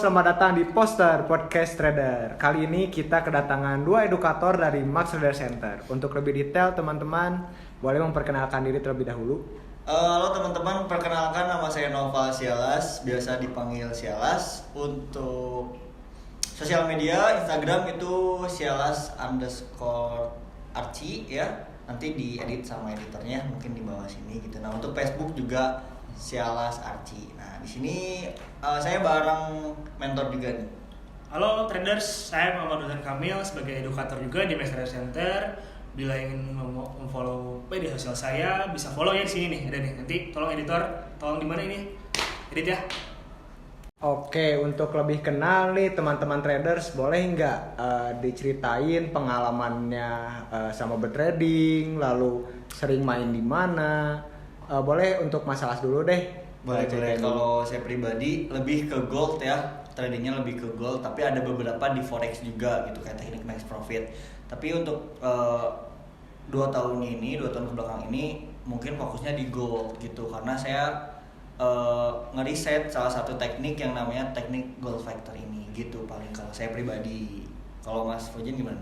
selamat datang di Poster Podcast Trader. Kali ini kita kedatangan dua edukator dari Max Trader Center. Untuk lebih detail, teman-teman boleh memperkenalkan diri terlebih dahulu. Halo teman-teman, perkenalkan nama saya Nova Sialas, biasa dipanggil Sialas. Untuk sosial media, Instagram itu Sialas_Archie ya. Nanti diedit sama editornya, mungkin di bawah sini gitu. Nah untuk Facebook juga Sialas Archie. Nah di sini saya bareng mentor juga nih. Halo traders, saya Muhammad Duzan Kamil sebagai edukator juga di Max Trader Center. Bila ingin follow media sosial saya, bisa follow ya di sini nih, ada nih. Nanti tolong editor, tolong di mana ini? Edit ya. Oke, untuk lebih kenal nih teman-teman traders, boleh nggak diceritain pengalamannya sama bertrading, lalu sering main di mana? Boleh untuk masalah dulu deh. Boleh. Kalau saya pribadi lebih ke gold ya, tradingnya lebih ke gold. Tapi ada beberapa di forex juga gitu, kayak teknik max profit. Tapi untuk 2 tahun kebelakang ini mungkin fokusnya di gold gitu, karena saya ngeriset salah satu teknik yang namanya teknik gold factor ini gitu. Paling kalau saya pribadi. Kalau Mas Fojen gimana?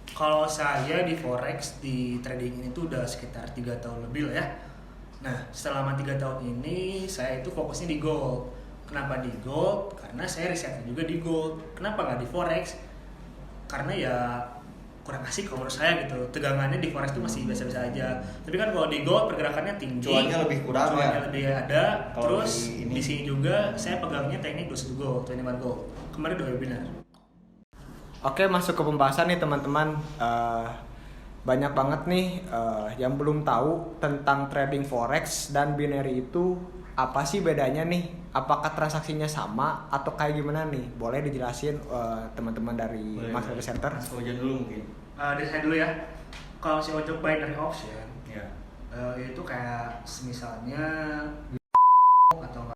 Kalau saya di forex, di trading ini tuh udah sekitar 3 tahun lebih lah ya. Nah, selama 3 tahun ini saya itu fokusnya di gold. Kenapa di gold? Karena saya risetnya juga di gold. Kenapa nggak di forex? Karena ya kurang asik kalau menurut saya gitu. Tegangannya di forex itu masih biasa-biasa aja. Tapi kan kalau di gold pergerakannya tinggi. Cuannya lebih kurang cuannya ya. lebih ada. Kalau Terus di sini juga saya pegangnya teknik 21 gold, 21 gold. Kemarin udah webinar. Oke, masuk ke pembahasan nih teman-teman. Banyak banget nih yang belum tahu tentang trading forex dan binary itu apa sih bedanya nih? Apakah transaksinya sama atau kayak gimana nih? Boleh dijelasin teman-teman dari Max Trader Center? Mas Fojen dulu mungkin. Dari saya dulu ya. Kalau si untuk binary option, Ya. itu kayak misalnya atau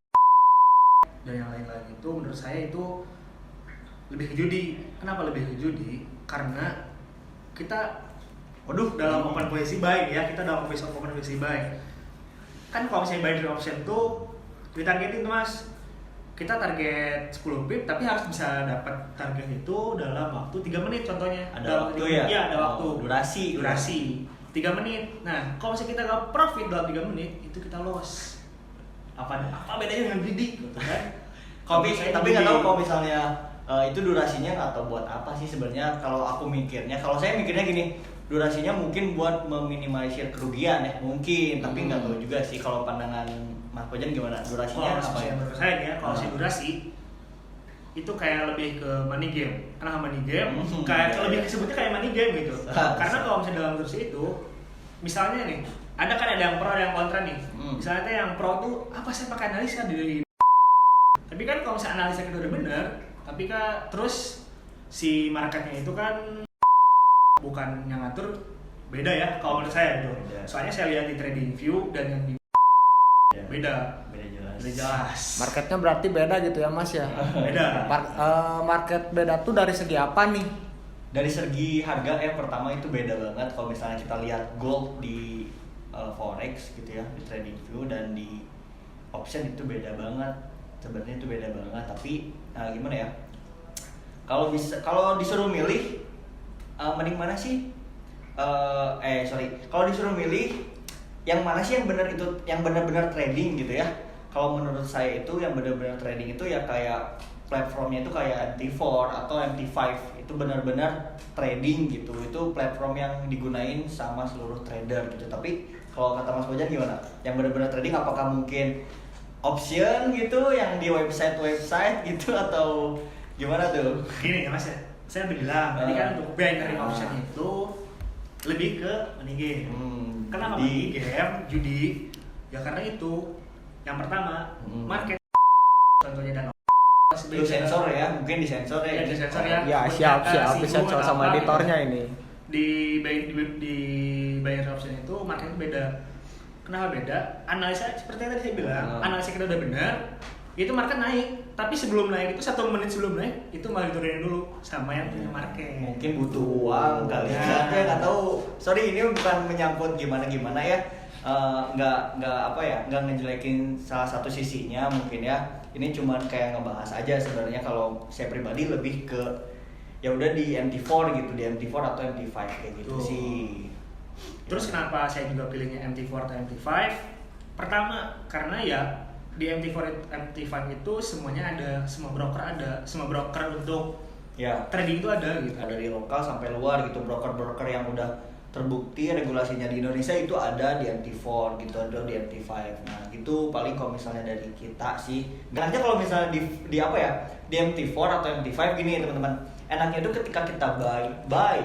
dan yang lain-lain itu menurut saya itu lebih ke judi. Kenapa lebih ke judi? Karena kita dalam open posisi buy ya, kita dalam open posisi buy. Kan kalau misalnya binary option tuh ditargetin tuh Mas. Kita target 10 pip tapi harus bisa dapat target itu dalam waktu 3 menit contohnya. Ada dalam waktu 3 ya? Iya, ada waktu. Durasi. 3 menit. Nah, kalau misalnya kita nggak profit dalam 3 menit, itu kita loss. Apa bedanya dengan bidding gitu kan? Tapi nggak tahu kalau misalnya itu durasinya nggak tahu buat apa sih sebenarnya. Kalau aku mikirnya, kalau saya mikirnya gini, durasinya mungkin buat meminimalisir kerugian ya mungkin, tapi nggak tahu juga sih. Kalau pandangan Mas Pojan gimana? Durasinya apa ya? Menurut saya nih ya, kalau si durasi itu kayak lebih ke money game. Karena money game kayak lebih disebutnya kayak money game gitu. Karena kalau misalnya dalam durasi itu, misalnya nih, ada yang pro ada yang kontra nih. Misalnya yang pro tuh apa saya pakai analisa dari. Tapi kan kalau misalnya analisa kita udah benar, tapi kan terus si marketnya itu kan bukan yang ngatur, beda ya kalau menurut saya gitu. Soalnya saya lihat di trading view dan yang di beda jelas. Marketnya berarti beda gitu ya Mas ya? Beda. Market beda tuh dari segi apa nih? Dari segi harga ya, pertama itu beda banget. Kalau misalnya kita lihat gold di forex gitu ya, di trading view dan di option itu beda banget. Sebenarnya itu beda banget. Tapi gimana ya? Kalau disuruh milih, mending mana sih? Kalau disuruh milih, yang mana sih yang benar-benar trading gitu ya? Kalau menurut saya itu yang benar-benar trading itu ya kayak platformnya itu kayak MT4 atau MT5, itu benar-benar trading gitu. Itu platform yang digunain sama seluruh trader gitu. Tapi kalau kata Mas Bojan gimana? Yang benar-benar trading apakah mungkin option gitu yang di website gitu atau gimana tuh? Gini ya Mas ya, saya udah bilang tadi kan untuk binary option itu lebih ke money game. Kenapa money game? Judi. Ya karena itu yang pertama market contohnya dan Lu sensor ya, mungkin disensor ya. Ya disensor ya. Ya siap disensor sama editornya ini. Di binary option itu marketnya beda. Kenapa beda? Analisa seperti yang tadi saya bilang, analisa kita udah benar, itu market naik. Tapi sebelum naik itu 1 menit sebelum naik itu malah diturunin dulu sama yang punya market. Mungkin butuh uang kali ya. Saya nggak tahu. Sorry, ini bukan menyangkut gimana ya. Nggak ngejelekin salah satu sisinya mungkin ya. ini cuman kayak ngebahas aja sebenarnya. Kalau saya pribadi lebih ke ya udah di MT4 gitu, di MT4 atau MT5 kayak gitu sih. Terus kenapa saya juga pilihnya MT4 atau MT5? Pertama karena ya di MT4 MT5 itu semuanya ada, semua broker untuk Ya, trading itu ada gitu. ada di lokal sampai luar gitu, broker-broker yang udah terbukti regulasinya di Indonesia itu ada di MT4 gitu, ada di MT5. Nah gitu paling kalau misalnya dari kita sih, enaknya kalau misalnya di apa ya, di MT4 atau MT5 gini teman-teman, enaknya itu ketika kita buy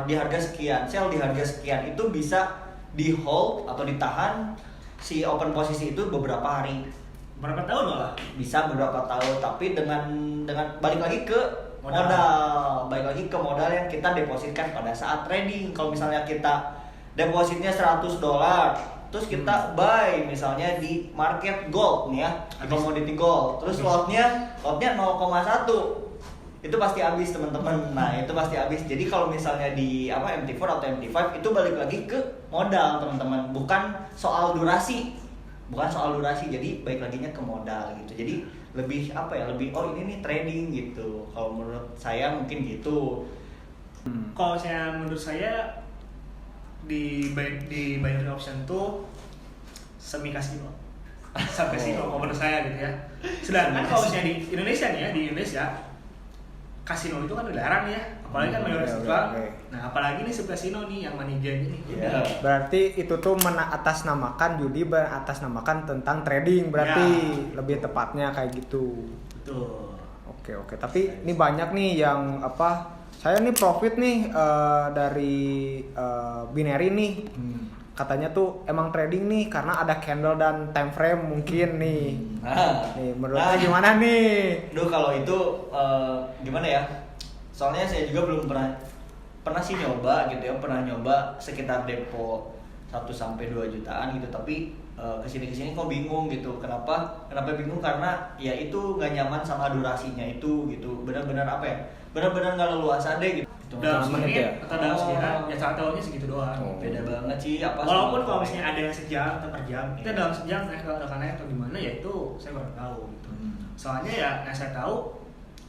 di harga sekian, sell di harga sekian, itu bisa di hold atau ditahan si open posisi itu beberapa hari, Berapa tahun malah? bisa beberapa tahun, tapi dengan balik lagi ke modal, balik lagi ke modal yang kita depositkan pada saat trading. Kalau misalnya kita depositnya $100, terus kita buy misalnya di market gold nih ya, di commodity gold, terus lotnya 0,1, itu pasti habis teman-teman. Nah itu pasti habis. Jadi kalau misalnya di MT4 atau MT5 itu balik lagi ke modal teman-teman, bukan soal durasi, jadi baik laginya ke modal gitu. Jadi lebih lebih ini nih trading gitu. Kalau menurut saya mungkin gitu. Kalau menurut saya di binary option tuh semi kasino kalau menurut saya gitu ya. Sedangkan kalau misalnya di Indonesia nih ya, di Indonesia kasino itu kan dilarang ya, apalagi kan mayoritas Islam. Nah apalagi nih subkasino nih yang money game ini. Ya. Berarti itu tuh atasnamakan judi, beratasnamakan tentang trading berarti lebih tepatnya kayak gitu. Betul. Oke. Tapi ini banyak nih yang saya nih profit nih dari binary nih. Katanya tuh emang trading nih karena ada candle dan time frame mungkin nih. Nih menurutnya gimana nih? Duh kalau itu gimana ya? Soalnya saya juga belum pernah sih nyoba gitu ya, pernah nyoba sekitar depo 1-2 jutaan gitu, tapi kesini kok bingung gitu. Kenapa bingung? Karena ya itu nggak nyaman sama durasinya itu gitu. Benar-benar benar-benar nggak leluasa deh gitu. Dalam menit atau dalam sejarah ya saat tahunnya segitu doang. Beda banget sih Walaupun kalau misalnya ada yang sejam atau per jam, kita dalam sejam naik atau gimana ya itu saya kurang tahu gitu. Soalnya ya yang saya tahu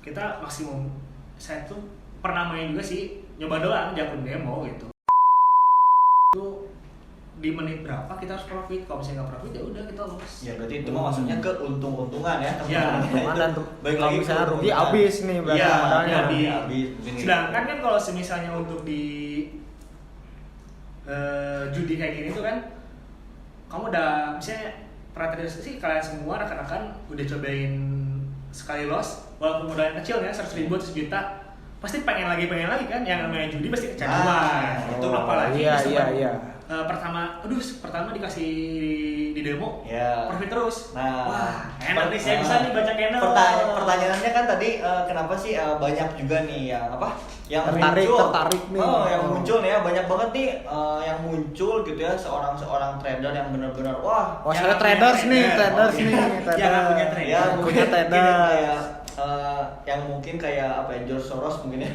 kita maksimum, saya tuh pernah main juga sih, nyoba doang di akun demo gitu. Itu di menit berapa kita harus profit, kalau misalnya nggak profit ya udah kita loss. Ya berarti itu mah maksudnya ke untung-untungan ya. Ya, dan baik kalau lagi misalnya ke rugi untungan. habis nih berarti Iya, modalnya. Habis. Sedangkan kan kalau misalnya untuk di judi kayak gini tuh kan, kamu udah misalnya pernah sih kalian semua rekan-rekan udah cobain sekali loss, walaupun modalnya kecil ya 100.000 1 juta, pasti pengen lagi kan, yang namanya judi pasti kecanduan. Itu apalagi iya. Pertama dikasih di demo, profit terus. Nah, wah enak nih, saya bisa nih baca channel. Pertanyaannya kan tadi kenapa sih banyak juga nih yang tertarik nih. Yang muncul ya, banyak banget nih yang muncul gitu ya, seorang trader yang benar-benar saya traders nih. Jangan punya trader. Ya, punya trader. Kayak yang mungkin kayak George Soros mungkin ya.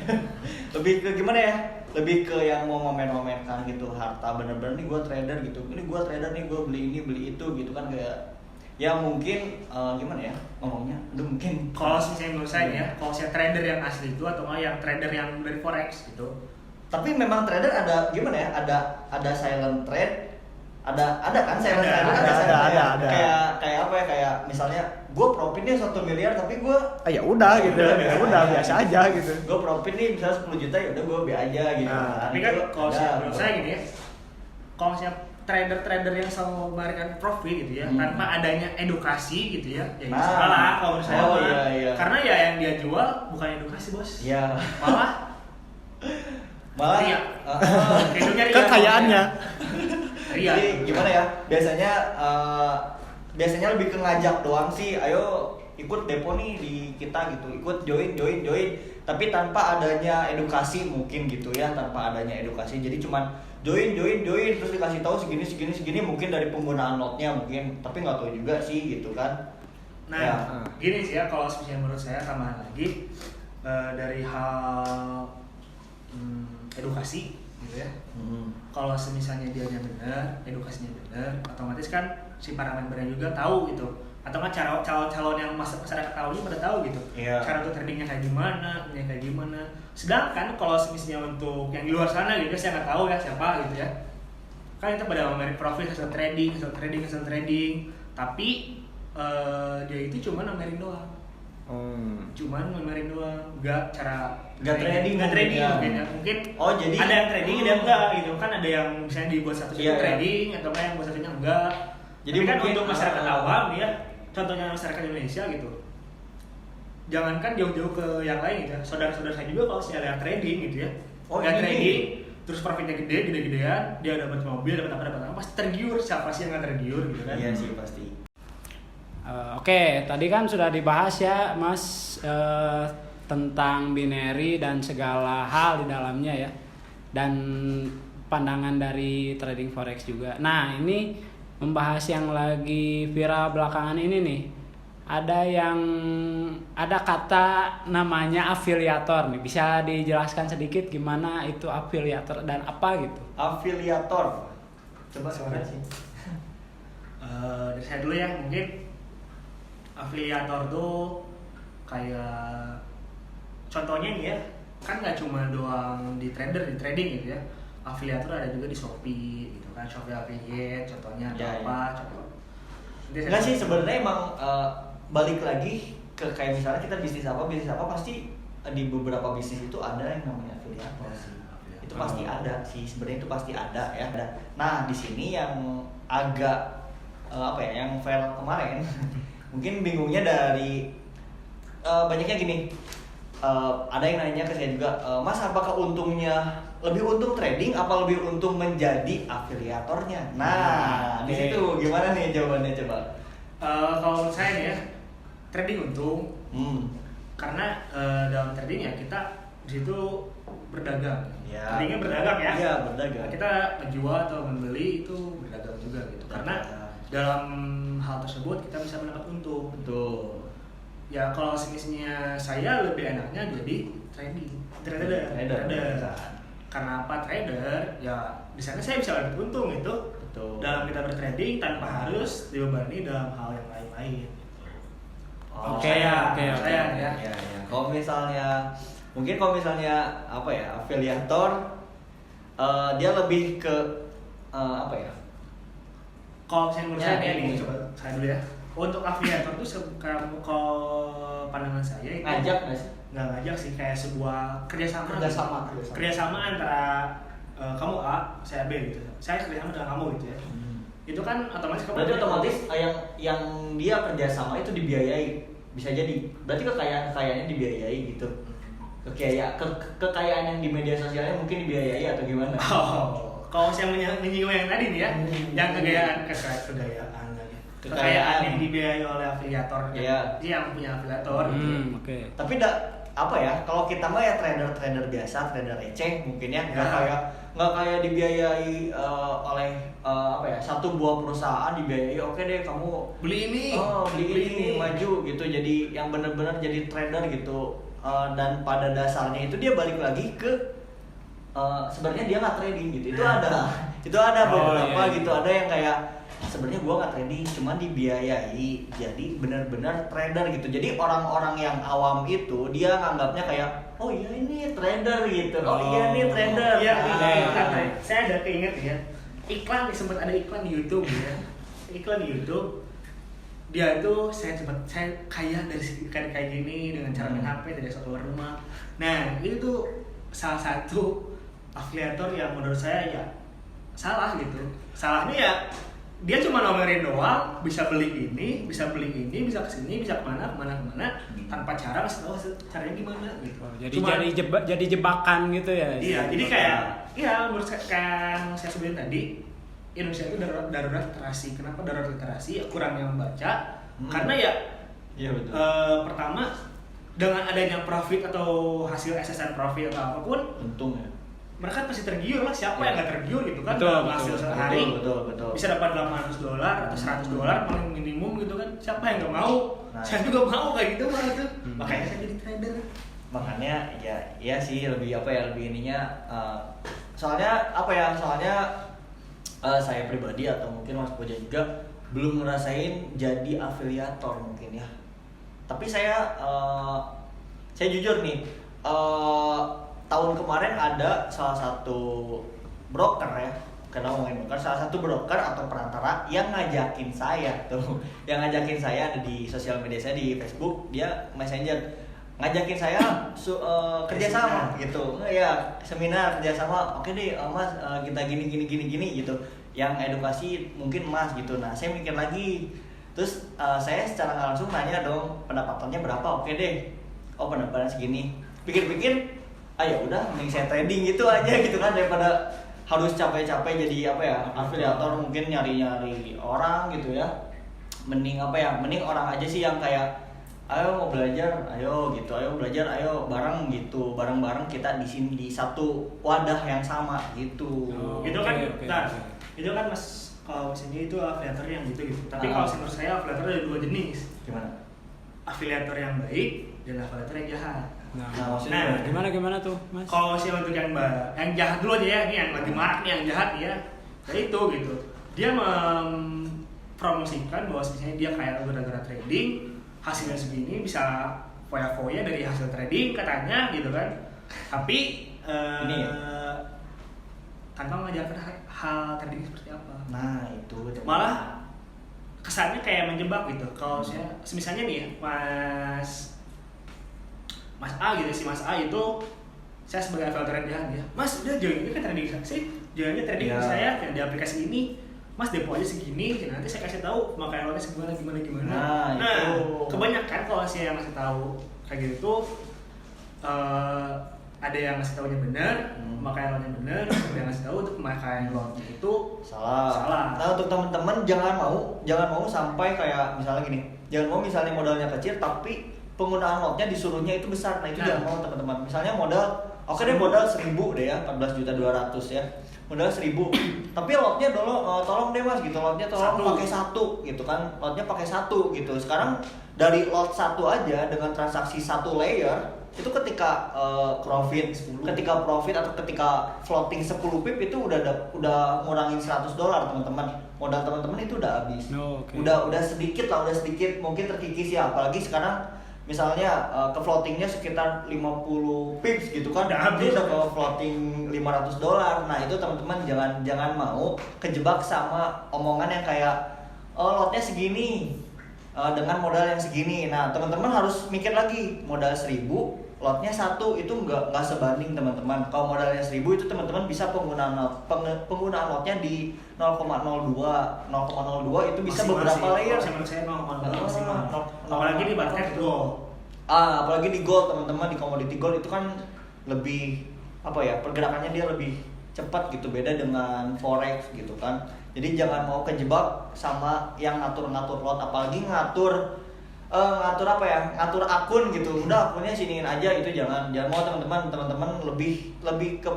Lebih ke gimana ya? Lebih ke yang mau ngomen-ngomenkan gitu harta, bener-bener nih gue trader gitu, ini gue trader nih, gue beli ini beli itu gitu kan, kayak ya mungkin gimana ya ngomongnya, mungkin kalau misalnya menurut saya ya, kalau saya trader yang asli itu atau nggak yang trader yang dari forex gitu. Tapi memang trader ada gimana ya, ada silent trade, ada kan silent trade, ada. Kayak apa ya, kayak misalnya gue profitnya 1 miliar tapi gue ya udah gitu, ya udah biasa aja gitu. Gue profit nih misalnya 10 juta ya udah gue be aja gitu. Tapi kan kalau menurut saya gini ya, kalau misalnya trader yang selalu memberikan profit gitu ya, tanpa adanya edukasi gitu ya, ya salah kalau menurut saya. Iya. Karena ya yang dia jual bukan edukasi bos. Iya. Malah ria. Kekayaannya. Ria. Jadi gimana ya? Biasanya lebih ke ngajak doang sih. Ayo ikut depo nih di kita gitu. Ikut join. Tapi tanpa adanya edukasi mungkin gitu ya, tanpa adanya edukasi. Jadi cuman join terus dikasih tahu segini mungkin dari penggunaan lotnya mungkin, tapi nggak tahu juga sih gitu kan. Nah, gini sih ya, kalau misalnya menurut saya tambahan lagi dari hal edukasi gitu ya. Kalau misalnya dia benar, edukasinya benar, otomatis kan si para membernya juga tahu gitu atau nggak cara calon yang masyarakat tahu pada tahu gitu. Iya. Cara untuk tradingnya kayak gimana. Sedangkan kalau misalnya untuk yang di luar sana gitu saya nggak tahu ya siapa gitu ya. Kan itu pada merit profit hasil trading, tapi dia itu cuma nomerin doang. Cuman nomerin doang, nggak trading ya. mungkin Oh, jadi ada yang trading ada yang enggak gitu kan, ada yang misalnya dibuat satunya trading atau kan yang buat satunya enggak. Jadi kan untuk masyarakat awam ya, contohnya masyarakat Indonesia gitu, jangankan jauh-jauh ke yang lain gitu ya, saudara-saudara saya juga kalau ada yang trading gitu ya, trading terus profitnya gede-gedean, dia dapat mobil, dapat apa pasti tergiur. Siapa sih yang nggak tergiur gitu kan? Iya sih pasti. Oke, tadi kan sudah dibahas ya Mas tentang binary dan segala hal di dalamnya ya, dan pandangan dari trading forex juga. Nah ini membahas yang lagi viral belakangan ini nih, ada kata namanya afiliator nih, bisa dijelaskan sedikit gimana itu afiliator dan apa gitu? Afiliator, coba suara sih. Dari saya dulu ya, mungkin afiliator tuh kayak contohnya nih ya, kan nggak cuma doang di trading gitu ya. Afiliator ada juga di Shopee gitu kan, Shopee affiliate contohnya atau apa contoh. Enggak sih sebenarnya emang balik lagi ke kayak misalnya kita bisnis apa pasti di beberapa bisnis itu ada yang namanya afiliator sih. Itu pasti ada sih, sebenarnya itu pasti ada ya. Nah di sini yang agak yang fail kemarin mungkin bingungnya dari banyaknya gini. Ada yang nanya ke saya juga, Mas apakah untungnya lebih untung trading apa lebih untung menjadi afiliatornya? Nah, di situ gimana nih jawabannya coba? Kalau menurut saya nih ya, trading untung. Karena dalam trading ya kita di situ berdagang. Ya. Tradingnya berdagang ya. Iya, berdagang. Kita menjual atau membeli itu berdagang juga gitu. Karena dalam hal tersebut kita bisa mendapat untung. Betul. Ya kalau misalnya saya lebih enaknya jadi trader. Karena apa trader? Ya di sana saya bisa dapat untung itu. Betul. Dalam kita bertrading tanpa harus dibebani dalam hal yang lain-lain. Oke. Saya ya. Kalau misalnya apa ya, afiliator dia lebih ke apa ya? Kalau misalnya menurut saya ini. nih, coba saya dulu ya. Untuk afiliator tuh kalau pandangan saya itu Ngajak nggak sih? Nggak ngajak sih, kayak sebuah kerjasama antara kamu A, saya B gitu. Saya kerjasama dengan kamu gitu ya. Itu kan otomatis kamu Berarti otomatis yang dia kerjasama itu dibiayai, bisa jadi. Berarti kekayaannya dibiayai gitu. Kekayaan yang di media sosialnya mungkin dibiayai atau gimana? Kalau saya menyinggung yang tadi nih ya, yang kekayaan yang dibiayai oleh afiliator, yang punya afiliator. Oke. Tapi kalau kita mah ya trader biasa, trader receh mungkin ya, nggak kayak dibiayai oleh satu buah perusahaan dibiayai, oke deh kamu beli ini maju gitu, jadi yang benar-benar jadi trader gitu. Dan pada dasarnya itu dia balik lagi ke sebenarnya dia nggak trading gitu. Itu ada beberapa gitu, ada yang kayak sebenarnya gua nggak trading, cuma dibiayai jadi benar-benar trader gitu. Jadi orang-orang yang awam itu dia nganggapnya kayak oh iya ini trader gitu, iya ini trader. Iya, saya ada keinget ya, sempat ada iklan di YouTube ya, dia itu saya kaya dari kayak gini dengan cara main HP tidak usah keluar rumah. Nah itu tuh salah satu afiliator yang menurut saya ya salah gitu. Salahnya ya dia cuma nomerin doang, bisa beli ini, bisa kesini, bisa kemana, tanpa cara ngasih tahu caranya gimana gitu. Jadi jebakan gitu ya. Iya, jadi kayak menurut saya kan saya sebutin tadi, Indonesia itu darurat literasi. Kenapa darurat literasi? Ya kurang yang membaca. Karena betul. Pertama dengan adanya profit atau hasil SSN profit atau apapun, untung ya. Mereka pasti tergiur lah, siapa yang nggak tergiur gitu kan? Betul, hasil sehari betul. bisa dapat $800 atau $100 paling minimum gitu kan? Siapa yang nggak mau? Saya juga mau kayak gitu mah itu. Makanya saya jadi trader. Makanya ya sih lebih ininya. Soalnya saya pribadi atau mungkin Mas Boja juga belum ngerasain jadi afiliator mungkin ya. Tapi saya jujur nih, tahun kemarin ada salah satu broker ya, karena ngomongin broker, salah satu broker atau perantara yang ngajakin saya tuh, yang ngajakin saya ada di sosial media saya di Facebook, dia messenger ngajakin saya kerjasama gitu, ya seminar kerjasama, oke deh mas, kita gini gitu, yang edukasi mungkin mas gitu. Nah saya mikir lagi, terus saya secara nggak langsung nanya dong pendapatannya berapa, oke deh, oh pendapatan segini, pikir-pikir, ayo udah mending saya trading gitu aja gitu kan, daripada harus capek-capek jadi apa ya afiliator, mungkin nyari-nyari orang gitu ya, mending orang aja sih yang kayak ayo mau belajar, ayo gitu, ayo belajar, ayo bareng gitu, bareng-bareng kita di sini di satu wadah yang sama gitu. Itu kan, itu kan mas, kalau misalnya itu afiliator yang gitu. Tapi kalau menurut saya afiliator ada dua jenis. Gimana? Afiliator yang baik dan afiliator yang jahat. Nah maksudnya gimana tuh mas? Kalau sih untuk yang jahat dulu aja ya, ini yang lagi marak nih yang jahat nih ya. Nah itu gitu, dia mempromosikan bahwa misalnya dia kayak gara-gara trading hasilnya segini, bisa foya-foya dari hasil trading katanya gitu kan. Tapi ini ya? tanpa mengajarkan hal trading seperti apa. Nah itu Malah kesannya kayak menjebak gitu. Kalau saya misalnya nih ya, Mas A gitu, si Mas A itu saya sebagai afiliator jahat ya, Mas udah join kan trading sih, joinnya trading saya kayak di aplikasi ini, Mas depo aja segini, nanti saya kasih tahu pemakaian lotnya gimana. Nah itu. Kebanyakan kalau saya ngasih tahu kayak gitu, ada yang ngasih tahunya benar, pemakaian lotnya benar, ada yang ngasih tahu untuk pemakaian lotnya itu salah. Nah untuk teman-teman jangan mau sampai kayak misalnya gini, jangan mau misalnya modalnya kecil tapi penggunaan lotnya disuruhnya itu besar. Nah itu jangan mau teman-teman. Misalnya modal, oke deh modal 1.000 deh ya, 14.200.000 ya, modal 1.000. Tapi lotnya tolong deh mas gitu, lotnya tolong pakai 1 gitu kan, lotnya pakai 1 gitu. Sekarang dari lot 1 aja dengan transaksi 1 layer itu ketika profit atau ketika floating 10 pip itu udah ngurangin $100 teman-teman. Modal teman-teman itu udah habis. Udah sedikit mungkin terkikis ya, apalagi sekarang misalnya ke floatingnya sekitar 50 pips gitu kan, dia udah ke floating $500. Nah itu teman-teman jangan mau kejebak sama omongan yang kayak lotnya segini dengan modal yang segini. Nah teman-teman harus mikir lagi, modal 1.000 lotnya 1 itu nggak sebanding teman-teman. Kalau modalnya 1.000 itu teman-teman bisa penggunaan lotnya di 0,02 itu bisa beberapa layer. Menurut saya 0,02 apalagi di basket gold. Apalagi di gold teman-teman, di commodity gold itu kan lebih pergerakannya dia lebih cepat gitu, beda dengan forex gitu kan. Jadi jangan mau kejebak sama yang ngatur-ngatur lot, apalagi ngatur akun gitu. Udah akunnya siniin aja, itu jangan mau teman-teman lebih ke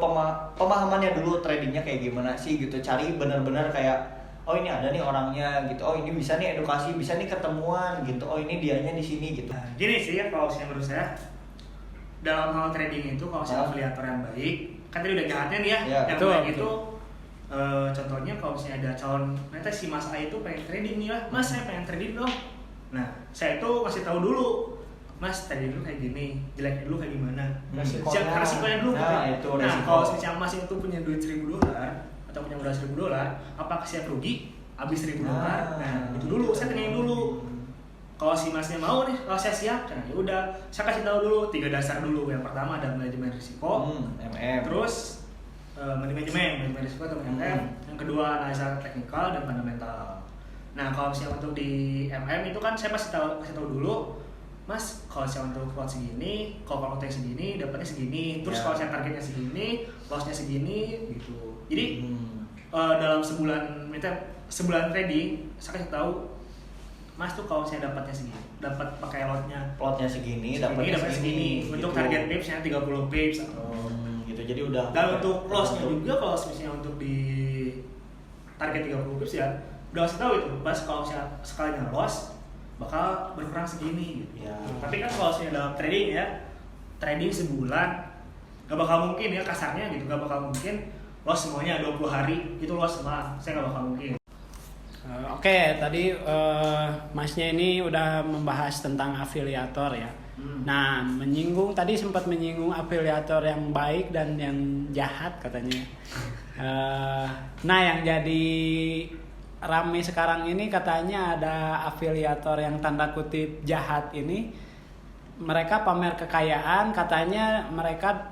pemahamannya dulu, tradingnya kayak gimana sih gitu. Cari benar-benar kayak oh ini ada nih orangnya gitu, oh ini bisa nih edukasi, bisa nih ketemuan gitu, oh ini dianya di sini gitu. Nah, gini sih ya, kalau menurut saya dalam hal trading itu kalau saya afiliator yang baik, kan tadi udah jahatnya nih ya, yang baik itu contohnya kalau misalnya ada calon, ternyata si Mas A itu pengen trading nih lah, Mas saya pengen trading dong. Nah, saya itu kasih tahu dulu, Mas tadi dulu kayak gini, jeleknya dulu kayak gimana, resikonya dulu. Nah, kalau si Mas itu punya duit $1.000 atau punya modal $1.000, apakah siap rugi habis $1.000? Nah, itu dulu saya tanyain dulu. Kalau si Masnya mau nih, kalau saya siap, nah ya udah, saya kasih tahu dulu 3 dasar dulu. Yang pertama ada manajemen risiko, terus manajemen risiko atau MM. Yang kedua analisa teknikal dan fundamental. Nah kalau misalnya untuk di MM itu kan saya kasih tahu dulu, Mas kalau saya untuk lot segini, kalau konten segini, dapatnya segini. Terus kalau saya targetnya segini, lossnya segini, gitu. Jadi dalam sebulan trading, saya kasih tahu, Mas tuh kalau saya dapatnya segini, dapat pakai lotnya segini, dapatnya segini. Untuk gitu. Target pipsnya 30 pips. Gitu. Jadi udah. Dan untuk lossnya juga kalau misalnya untuk di target 30 pips ya, udah kasih tahu itu. Pas kalau saya sekalinya loss bakal berkurang segini gitu. Ya. Tapi kan kalau misalnya dalam trading ya, trading sebulan gak bakal mungkin ya, kasarnya gitu, gak bakal mungkin loss semuanya 20 hari itu loss semua. Saya gak bakal mungkin. Oke, tadi Masnya ini udah membahas tentang afiliator ya. Nah, tadi sempat menyinggung afiliator yang baik dan yang jahat katanya. Nah, yang jadi rame sekarang ini katanya ada afiliator yang tanda kutip jahat ini. Mereka pamer kekayaan, katanya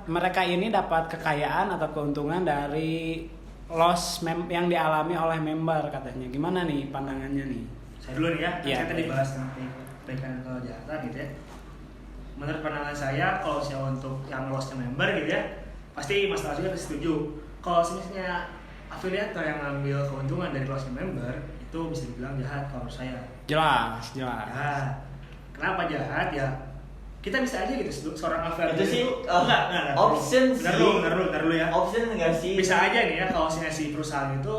mereka ini dapat kekayaan atau keuntungan dari loss yang dialami oleh member katanya. Gimana nih pandangannya nih? Saya dulu nih ya, Iya. saya tadi bahas kebaikan atau kejahatan gitu ya. Menurut pandangan saya, kalau saya untuk yang lossnya member gitu ya, pasti Mas Lars juga setuju. Kalau misalnya afiliator yang ngambil keuntungan dari lossnya member, itu bisa dibilang jahat kalau menurut saya. Jelas. Jahat. Kenapa jahat ya? Kita bisa aja gitu seorang afiliator Itu sih enggak. option sih. Bentar dulu ya. Option enggak sih? Bisa aja nih ya kalau si perusahaan itu.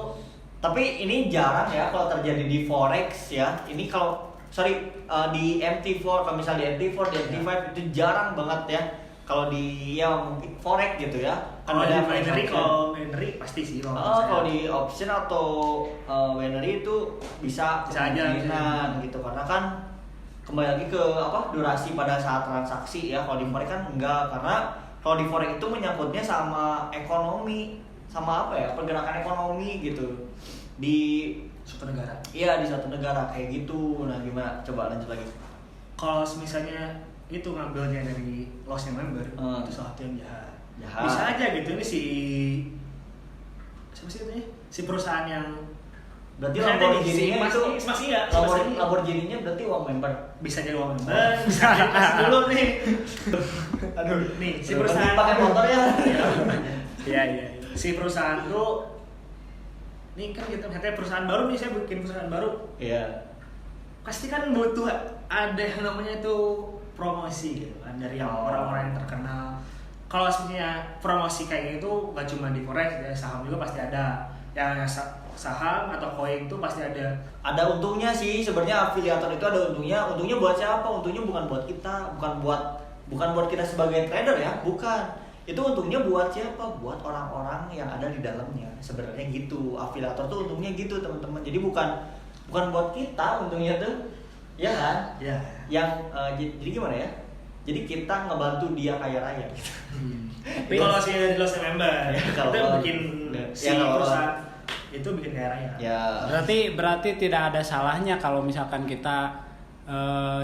Tapi ini jarang ya kalau terjadi di forex ya. Ini kalau di MT4, kalau misalnya di MT4, di MT5 itu jarang banget ya. Kalau di ya mungkin forex gitu ya. Kalau di forex binary, option. kalau binary pasti sih. Kalau di option atau binary itu bisa Bisa aja, kemungkinan gitu karena kan kembali lagi ke durasi pada saat transaksi ya. Kalau di forex kan enggak, karena kalau di forex itu menyangkutnya sama ekonomi, sama pergerakan ekonomi gitu di suatu negara. Iya, di suatu negara kayak gitu. Nah, gimana? Coba lanjut lagi. Kalau misalnya itu ngambilnya dari lossnya member, itu sesuatu yang jahat. Bisa aja gitu, ini siapa sih namanya? Si perusahaan yang Berarti Misalnya Lamborghini-nya itu masih enggak? Lamborghini-nya berarti uang member. Bisa jadi uang member, bisa dikas dulu nih. Aduh, nih si perusahaan pakai motor ya. Iya. Si perusahaan tuh nih kan kita katanya perusahaan baru nih, saya bikin perusahaan baru. Iya. Pasti kan butuh ada yang namanya itu promosi gitu kan dari yang orang-orang yang terkenal. Kalau sebenarnya promosi kayak gitu nggak cuma di forex ya, saham juga pasti ada. Yang saham atau koin itu pasti ada. Ada untungnya sih sebenarnya afiliator itu ada untungnya. Untungnya buat siapa? Untungnya bukan buat kita, bukan buat kita sebagai trader ya, bukan. Itu untungnya buat siapa? Buat orang-orang yang ada di dalamnya. Sebenarnya gitu. Afiliator tuh untungnya gitu, teman-teman. Jadi bukan buat kita untungnya tuh. Ya kan? Ya. Yang jadi gimana ya? Jadi kita ngebantu dia kaya raya gitu. Tapi kalau si dari loss member Ya, itu kalau- yang bikin si kalau- perusahaan itu bikin kaya raya. Ya. Berarti tidak ada salahnya kalau misalkan kita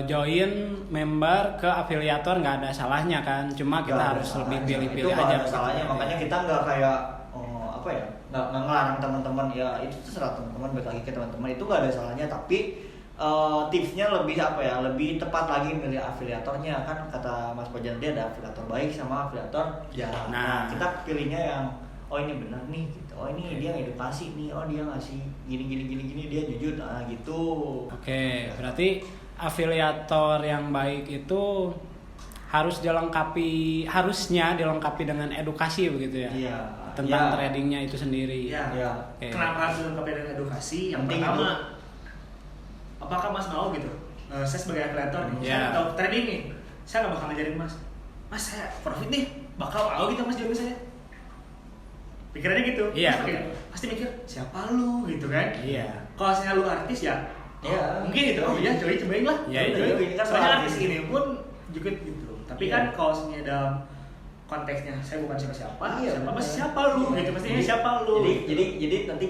join member ke afiliator, nggak ada salahnya kan, cuma kita Nggak ada harus lebih salahnya. pilih-pilih Itu nggak aja ada begitu. salahnya, makanya kita nggak kayak nggak ngelarang teman-teman ya, itu terserah teman-teman, balik lagi ke teman-teman, itu nggak ada salahnya. Tapi tipsnya lebih lebih tepat lagi milih afiliatornya. Kan kata Mas Fajar, dia ada afiliator baik sama afiliator jahat. Nah, kita pilihnya yang ini benar nih gitu. Ini dia edukasi nih, dia ngasih gini dia jujur, gitu. Oke, berarti afiliator yang baik itu harusnya dilengkapi dengan edukasi begitu ya. Iya. Tentang Iya. tradingnya itu sendiri. Ya. Iya. Oke. Kenapa harus dilengkapi dengan edukasi? Yang Penting pertama, apakah Mas mau gitu? Saya sebagai afiliator nih, Ya. saya tahu trading nih, saya nggak bakal ngajarin Mas. Mas saya profit nih, bakal mau gitu Mas join saya. Pikirannya gitu. Iya. Pasti mikir siapa lu gitu kan? Iya. Kalau misalnya lu artis ya, Iya. mungkin itu. Oh iya, cobain lah. Iya, join kan Soalnya artis. artis ini pun juga gitu. Tapi Iya. kan kalau misalnya dalam konteksnya saya bukan siapa-siapa, Iya, siapa Mas bener. siapa lu gitu, pastinya siapa lu. Jadi nanti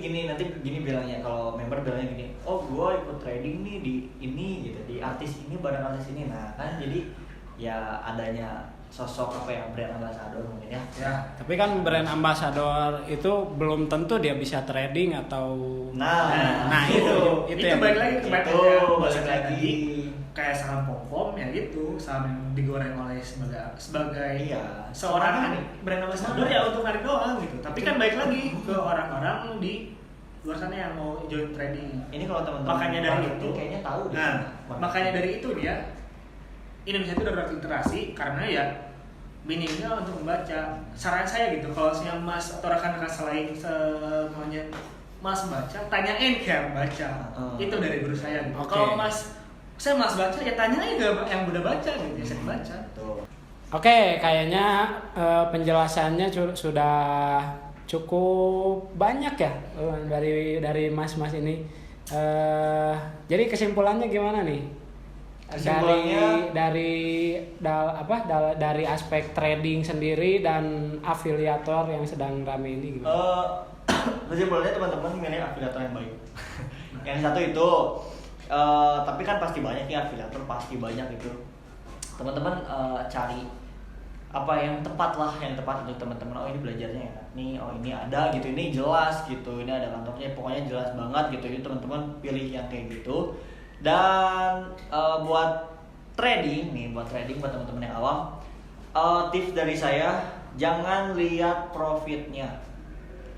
gini bilangnya, kalau member bilangnya gini, gua ikut trading nih di ini gitu, di artis ini, barang artis ini. Nah kan jadi ya adanya sosok brand ambassador mungkin ya. Ya. Tapi kan brand ambassador itu belum tentu dia bisa trading atau Nah, itu yang balik lagi ke itu yang balik lagi. tadi, kayak saham pom ya gitu, saham yang digoreng oleh sebagai Iya. seorang brand ambassador ya untuk narik doang gitu. Tapi kan balik lagi ke orang-orang di luar sana yang mau join trading. Ini kalau teman-teman Makanya dari marketing itu, kayaknya tahu deh. nah Marketing. makanya dari itu dia Indonesia itu udah literasi karena ya minimnya untuk membaca. Saran saya gitu, kalau misalnya Mas atau rekan-rekan selain semuanya Mas baca, tanyain ke yang baca. Itu dari guru saya gitu. Oke. Kalau saya Mas baca ya tanyain ke yang udah baca gitu, ya saya baca. Tuh. Oke, kayaknya penjelasannya sudah cukup banyak ya dari mas-mas ini. Jadi kesimpulannya gimana nih? Kesimpulannya- Dari aspek trading sendiri dan afiliator yang sedang rame ini gimana? Kesimpulannya teman-teman milih afiliator yang baik. Yang satu itu, tapi kan pasti banyak ya afiliator, pasti banyak itu. Teman-teman cari apa yang tepat lah, yang tepat untuk teman-teman. Oh ini belajarnya enak nih, oh ini ada gitu, ini jelas gitu, ini ada kantornya, pokoknya jelas banget gitu. Jadi teman-teman pilih yang kayak gitu. Dan buat trading buat teman-teman yang awam, tips dari saya, jangan lihat profitnya.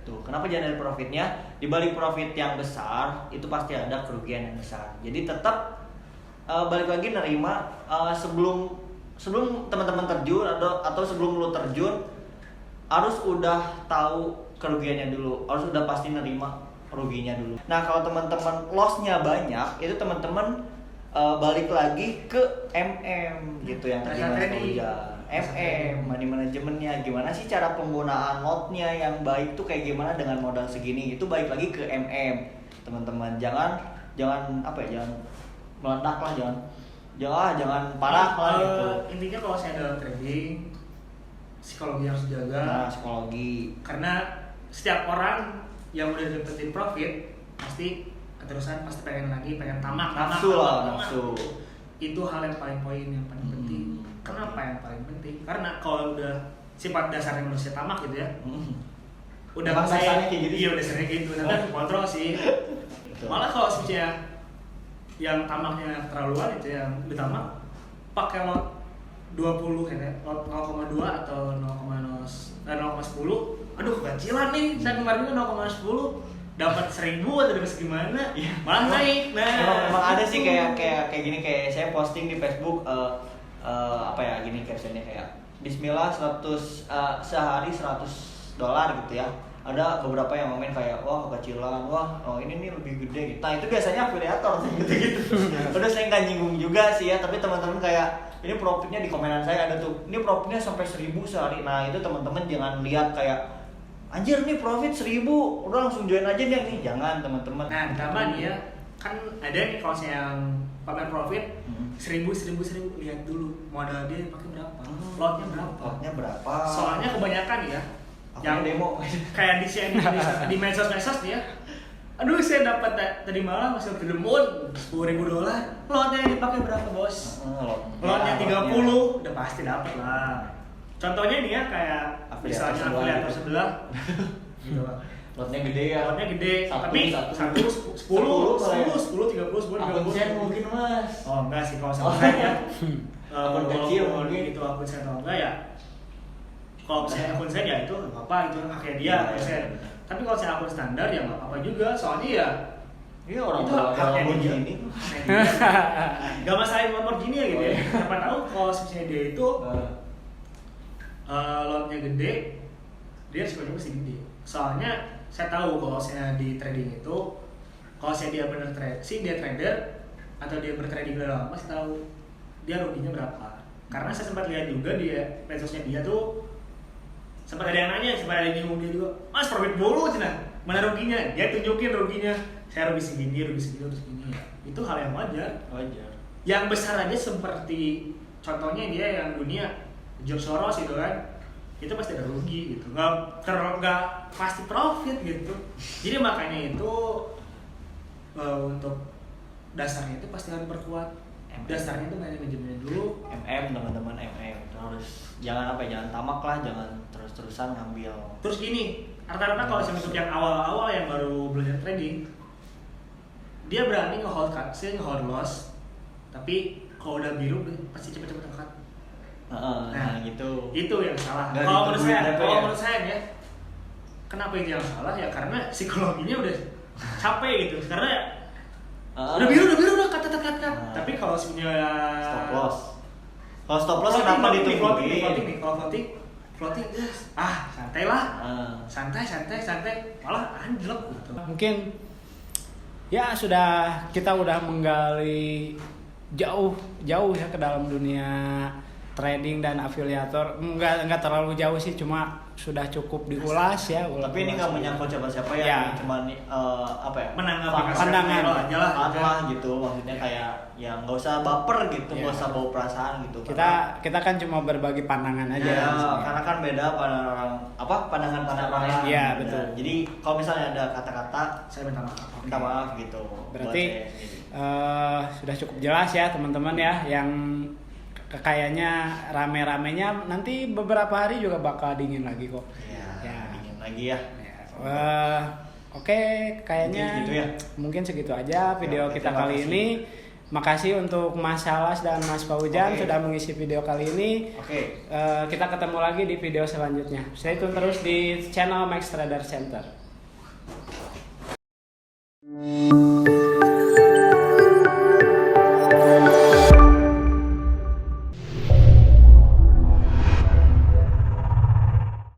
Tuh, kenapa jangan lihat profitnya? Di balik profit yang besar itu pasti ada kerugian yang besar. Jadi tetap balik lagi nerima sebelum teman-teman terjun atau sebelum lu terjun harus udah tahu kerugiannya dulu, harus udah pasti nerima ruginya dulu. Nah kalau teman-teman lossnya banyak, itu teman-teman balik lagi ke gitu yang tadi Mas Fauzan. Money manajemennya gimana sih, cara penggunaan notnya yang baik tuh kayak gimana dengan modal segini, itu balik lagi ke teman-teman. Jangan apa ya, jangan meledak lah, jangan parah lah gitu. Intinya kalau saya dalam trading, psikologi harus dijaga. Nah, psikologi. Karena setiap orang yang udah dapetin profit pasti keterusan, pasti pengen lagi, pengen tamak. Nafsu. Itu hal yang paling penting. Kenapa yang paling penting? Karena kalau udah sifat dasarnya manusia tamak gitu ya, udah Emang dasarnya kayak gitu? Iya, dasarnya gitu. Nanti kontrol sih. Betul. Malah kalau misalnya yang tamaknya terlaluan itu, yang udah tamak pakai lot 20 ya, lot 0,2 atau 0,10, aduh kecilan nih, saya kemarin 0,10 dapat 1.000 atau dapat segimana, malah naik. Nah, emang ada sih kayak gini, kayak saya posting di Facebook apa ya, gini captionnya kayak Bismillah 100 sehari $100 gitu ya. Ada beberapa yang komen kayak wah kecilan, ini nih lebih gede gitu. Nah itu biasanya afiliator gitu. Udah saya nggak nyinggung juga sih ya, tapi teman-teman kayak ini profitnya di komenan saya ada tuh, ini profitnya sampai 1.000 sehari. Nah itu teman-teman jangan lihat kayak anjir nih profit 1.000, udah langsung join aja nih, jangan teman-teman. Nah ditambah nih ya, kan ada nih kalau yang pamer profit 1.000, lihat dulu modal dia pakai berapa, lotnya berapa. Soalnya kebanyakan ya yang demo kayak di medsos nih ya, aduh saya dapat tadi malam masih to the moon $10.000, lotnya yang dipakai berapa bos? Lotnya 30 udah pasti dapat lah. Contohnya nih ya kayak misalnya afiliator sebelah gitu lah. Lotnya gede ya. Lotnya gede, tapi 10, 30, 10, akun sen mungkin mas. Oh enggak sih, kalau sama saya akun kecil mungkin itu akun sen atau enggak ya. Kalau misalnya akun sen ya itu nggak apa-apa, itu haknya dia akun sen. Tapi kalau saya akun standar ya nggak apa-apa juga, soalnya ya iya orang itu haknya dia. ini. Gak masalahin Lamborghini ya gitu ya. Siapa tahu kalau misalnya dia itu lotnya gede, dia resikonya pasti gede. Soalnya saya tahu kalau saya di trading itu, kalau saya dia bener dia trader atau dia bertrading udah lama, saya tahu dia ruginya berapa. Karena saya sempat lihat juga di medsosnya dia tuh, sempat ada yang nanya, sempat ada yang nyinggung dia juga, mas profit mulu cina, mana ruginya? Dia tunjukin ruginya, saya rugi segini ya. Itu hal yang wajar. Yang besar aja seperti contohnya dia yang dunia George Soros itu kan, itu pasti ada rugi gitu, nggak pasti profit gitu. Jadi makanya itu untuk dasarnya itu pasti harus berkuat. Dasarnya itu manajemennya dulu. Teman-teman terus jangan tamak lah, jangan terus-terusan ngambil. Terus gini, rata-rata kalau untuk yang awal-awal yang baru belajar trading, dia berani nge-hold loss, tapi kalau udah biru pasti cepet-cepet angkat. Nah gitu. Itu yang salah. Kalau menurut saya ya, kenapa itu yang salah ya? Karena psikologinya udah capek gitu. Karena udah biru udah cut. Tapi kalau sebenarnya stop loss. Kalau stop loss kenapa ditungguin? Kalau floating, santai lah. Santai, malah anjlok gitu. Mungkin ya kita udah menggali jauh ya ke dalam dunia trading dan afiliator. Enggak terlalu jauh sih, cuma sudah cukup diulas ya. Tapi ini nggak menyangkut siapa-siapa ya, Ya. cuma apa ya? Menanggapi Pandangan. aja lah. Lah gitu, maksudnya kayak ya nggak usah baper gitu, Ya. nggak usah bawa perasaan gitu. Kita kan cuma berbagi pandangan aja. Ya, sebenarnya. karena kan beda pandangan-pandangan orang. Iya, Nah, betul. jadi kalau misalnya ada kata-kata, Saya minta maaf. minta maaf gitu. Berarti buat saya sendiri. sudah cukup jelas ya teman-teman ya, yang kayaknya rame-ramenya nanti beberapa hari juga bakal dingin lagi kok. Ya, Ya. dingin lagi ya. Ya, oke, kayaknya Mungkin segitu ya. mungkin segitu aja video oke, kita terima kali kasih. ini. Makasih untuk Mas Salas dan Mas Paujan Oke. sudah mengisi video kali ini. Oke. Kita ketemu lagi di video selanjutnya. Stay tune terus di channel Max Trader Center.